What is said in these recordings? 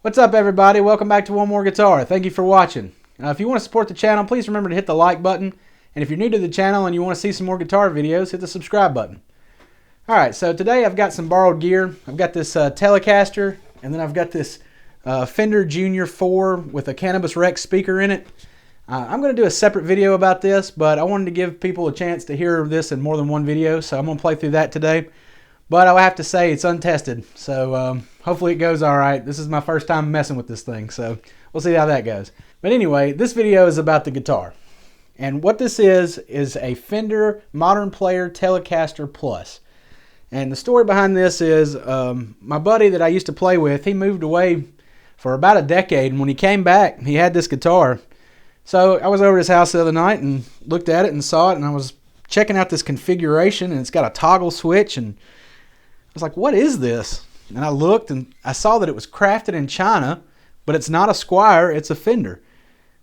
What's up, everybody? Welcome back to One More Guitar. Thank you for watching. If you want to support the channel, please remember to hit the like button. And if you're new to the channel and you want to see some more guitar videos, hit the subscribe button. Alright, so today I've got some borrowed gear. I've got this Telecaster, and then I've got this Fender Junior 4 with a Cannabis Rex speaker in it. I'm going to do a separate video about this, but I wanted to give people a chance to hear this in more than one video, so I'm going to play through that today. But I have to say it's untested, so hopefully it goes alright. This is my first time messing with this thing, so we'll see how that goes. But anyway, this video is about the guitar. And what this is a Fender Modern Player Telecaster Plus. And the story behind this is my buddy that I used to play with, he moved away for about a decade, and when he came back, he had this guitar. So I was over at his house the other night and looked at it and saw it, and I was checking out this configuration, and it's got a toggle switch, and I was like, what is this? And I looked and I saw that it was crafted in China, but it's not a Squier, it's a Fender.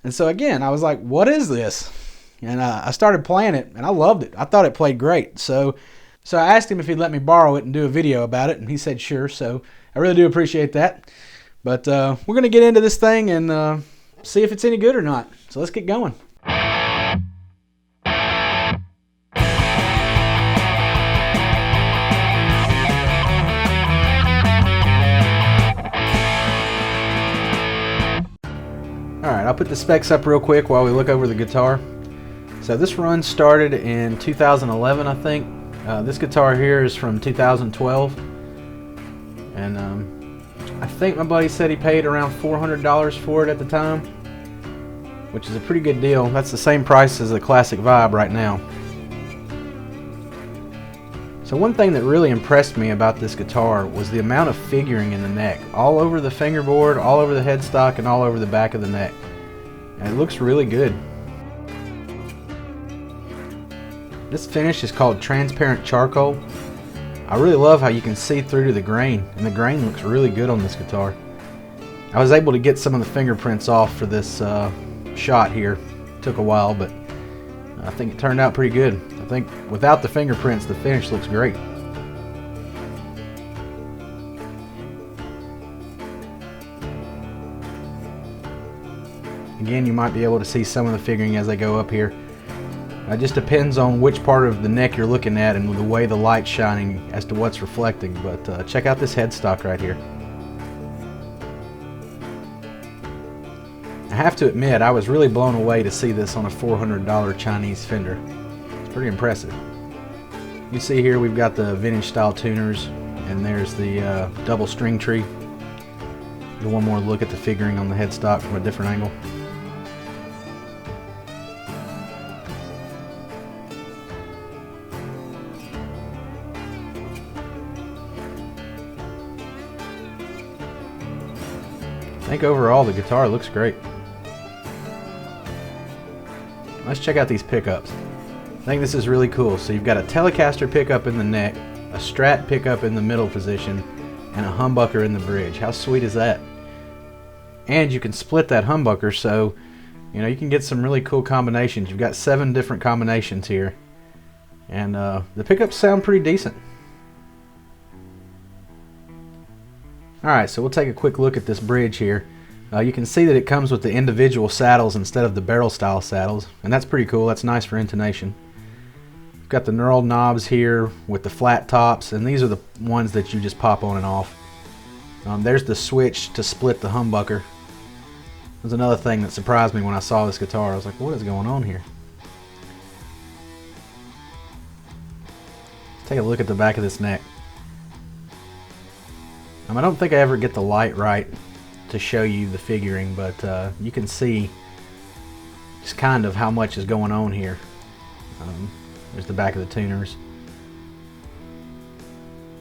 And so again, I was like, what is this? And I started playing it and I loved it. I thought it played great. So I asked him if he'd let me borrow it and do a video about it, and he said sure. So I really do appreciate that. But we're going to get into this thing and see if it's any good or not. So let's get going. Alright, I'll put the specs up real quick while we look over the guitar. So this run started in 2011, I think. This guitar here is from 2012. And I think my buddy said he paid around $400 for it at the time, which is a pretty good deal. That's the same price as the Classic Vibe right now. So one thing that really impressed me about this guitar was the amount of figuring in the neck. All over the fingerboard, all over the headstock, and all over the back of the neck. And it looks really good. This finish is called transparent charcoal. I really love how you can see through to the grain, and the grain looks really good on this guitar. I was able to get some of the fingerprints off for this shot here. It took a while, but I think it turned out pretty good. I think without the fingerprints, the finish looks great. Again, you might be able to see some of the figuring as they go up here. It just depends on which part of the neck you're looking at and the way the light's shining as to what's reflecting. But check out this headstock right here. I have to admit, I was really blown away to see this on a $400 Chinese Fender. It's pretty impressive. You see here we've got the vintage style tuners, and there's the double string tree. Do one more look at the figuring on the headstock from a different angle. I think overall the guitar looks great. Let's check out these pickups. I think this is really cool. So you've got a Telecaster pickup in the neck, a Strat pickup in the middle position, and a humbucker in the bridge. How sweet is that? And you can split that humbucker, so you can get some really cool combinations. You've got 7 different combinations here, and the pickups sound pretty decent. Alright, so we'll take a quick look at this bridge here. You can see that it comes with the individual saddles instead of the barrel style saddles, and that's pretty cool. That's nice for intonation. We've got the knurled knobs here with the flat tops, and these are the ones that you just pop on and off. There's the switch to split the humbucker. There's another thing that surprised me when I saw this guitar. I was like, what is going on here? Let's take a look at the back of this neck. I don't think I ever get the light right to show you the figuring, but you can see just kind of how much is going on here. There's the back of the tuners.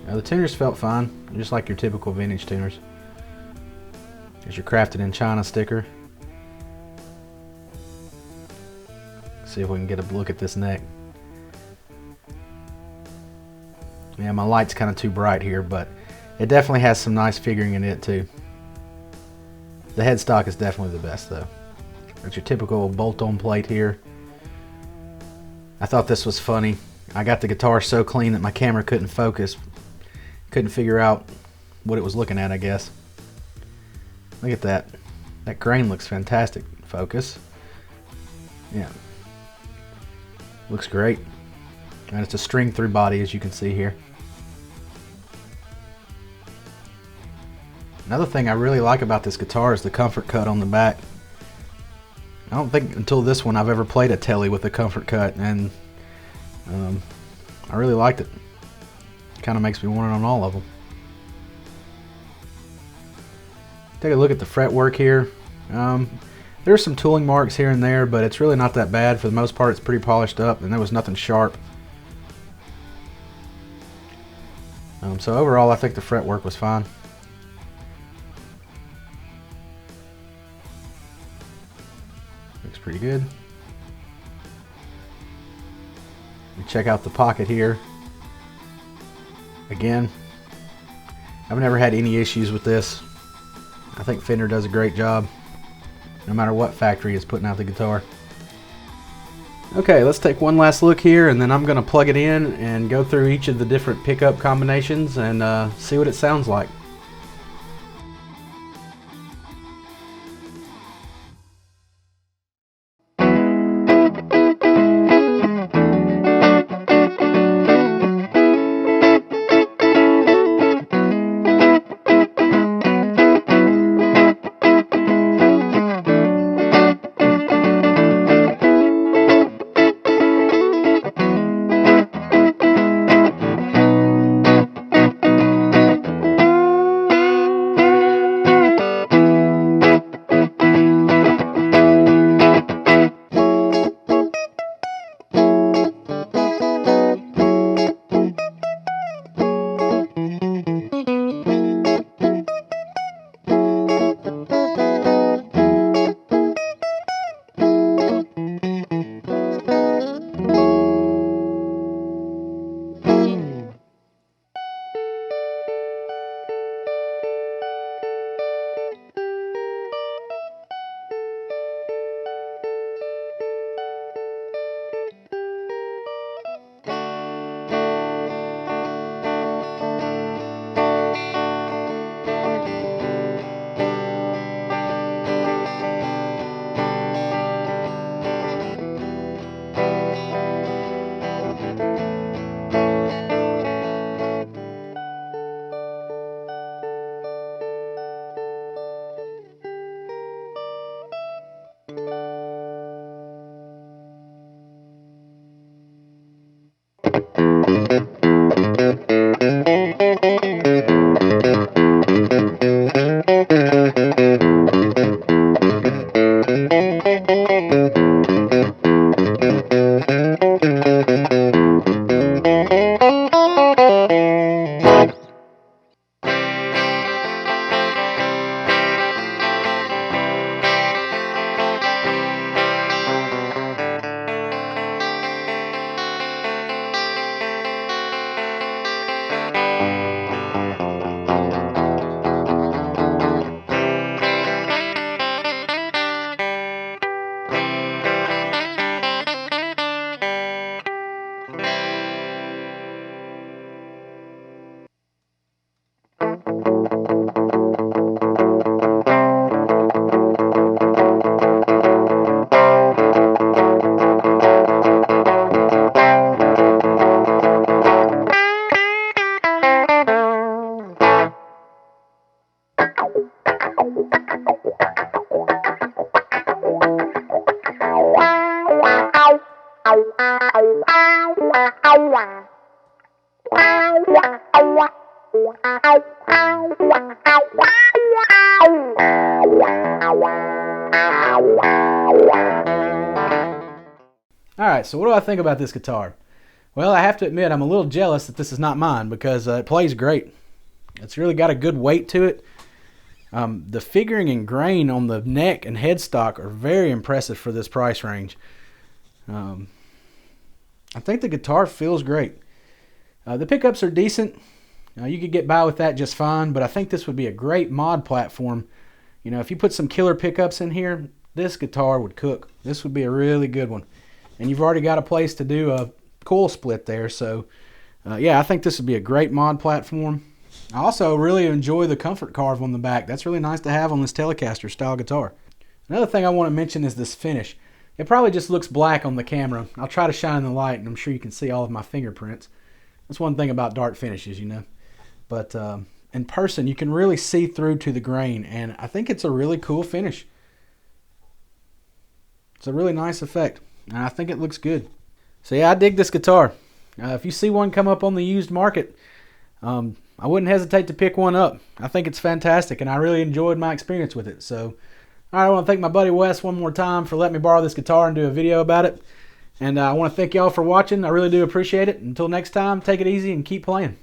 Now, the tuners felt fine, just like your typical vintage tuners. There's your crafted in China sticker. See if we can get a look at this neck. Yeah, my light's kind of too bright here, but it definitely has some nice figuring in it too. The headstock is definitely the best though. There's your typical bolt-on plate here. I thought this was funny. I got the guitar so clean that my camera couldn't focus. Couldn't figure out what it was looking at, I guess. Look at that. That grain looks fantastic. Focus. Yeah. Looks great. And it's a string through body, as you can see here. Another thing I really like about this guitar is the comfort cut on the back. I don't think until this one I've ever played a Tele with a comfort cut, and I really liked it. Kind of makes me want it on all of them. Take a look at the fretwork here. There's some tooling marks here and there, but it's really not that bad. For the most part, it's pretty polished up, and there was nothing sharp. So overall, I think the fretwork was fine. Looks pretty good. Check out the pocket here. Again, I've never had any issues with this. I think Fender does a great job, no matter what factory is putting out the guitar. Okay, let's take one last look here, and then I'm going to plug it in and go through each of the different pickup combinations and see what it sounds like. Alright, so what do I think about this guitar? Well, I have to admit I'm a little jealous that this is not mine because it plays great. It's really got a good weight to it. The figuring and grain on the neck and headstock are very impressive for this price range. I think the guitar feels great. The pickups are decent. You could get by with that just fine, but I think this would be a great mod platform. You know, if you put some killer pickups in here, this guitar would cook. This would be a really good one. And you've already got a place to do a coil split there, so yeah, I think this would be a great mod platform. I also really enjoy the comfort carve on the back. That's really nice to have on this Telecaster style guitar. Another thing I want to mention is this finish. It probably just looks black on the camera. I'll try to shine the light, and I'm sure you can see all of my fingerprints. That's one thing about dark finishes, you know. But in person, you can really see through to the grain, and I think it's a really cool finish. It's a really nice effect, and I think it looks good. So yeah, I dig this guitar. If you see one come up on the used market, I wouldn't hesitate to pick one up. I think it's fantastic, and I really enjoyed my experience with it. So, all right, I want to thank my buddy Wes one more time for letting me borrow this guitar and do a video about it. And I want to thank y'all for watching. I really do appreciate it. Until next time, take it easy and keep playing.